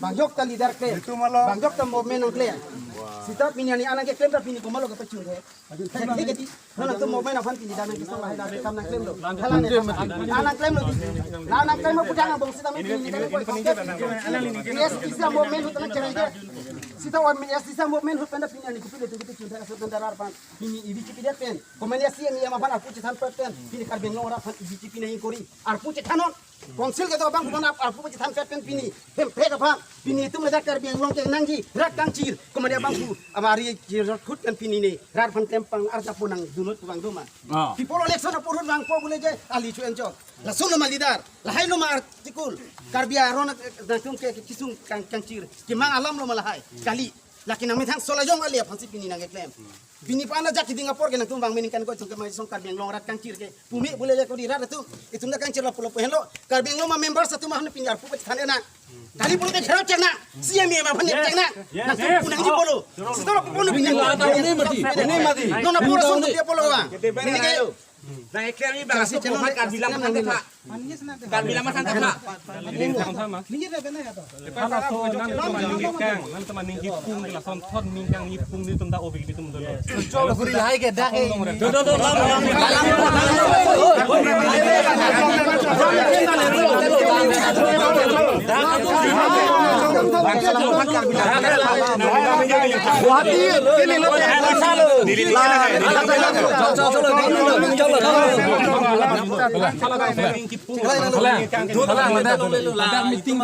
Bang Jok ta leader claim. Bang Jok ta movement ang claim. Sita pini ani anak ke claim ta pini ko malo ka pacung he. Jadi nana tu movement afan pini dan kita lah dah kam nak claim lo. Anak claim lo. Anak claim mo putang bang sita mi pini dan ko. Yes, sita movement hutang jangan dia. Sita wan yes sita movement hutang pini ani kupile tu kita cinta asal tendara pan. Pini ibi cipi dia pen. Komen ya si mi ama pan aku citan pen. Pini kar benglo ora pan ibi cipi nahi kori. Arpu citanon. Konsil ke bang bukan arpu citan pen pini. Hempe ka pan. Pini itu meledak kar benglo ke nangji. Rak kangcir. Kemudian bangku amari jirot kut kan pini ni. Rar pan tempang arta punang dunut bang duma. Pipolo election purun bang po boleh je ali cu enco. La sunu malidar. La hai lo ma artikul. Kar biar rona natung ke kisung kangcir. Kimang alam lo malahai. Kali. Laki nang mitang solajong ali pansi pini nang klaim. Bini pana jaki dinga por kenang tumbang meningkan ko sungke mai songkar biang long rat kangcir ke. Pumi boleh je ko di rat tu. Itu nda kangcir la pulo hello. Kar biang long ma member satu mah ne pinjar pu thane na. Kali pulo ke kherap cek na. Sia mi ma phane cek na. Na tu punang ji polo. Sitolo pulo pinjar. Ini mati. Nona puro sung dia polo wa. Ini ke Nah, ikhlas ini bang, itu bukan kan bilang makan tak? Kan bilang makan tak? Ini sama-sama. Kalau so nanti teman ningkang, nanti teman ningkipung, kalau sonton ningkang ningkipung di tempat obik di tempat dulu. coba guri lahai ke dah. Meeting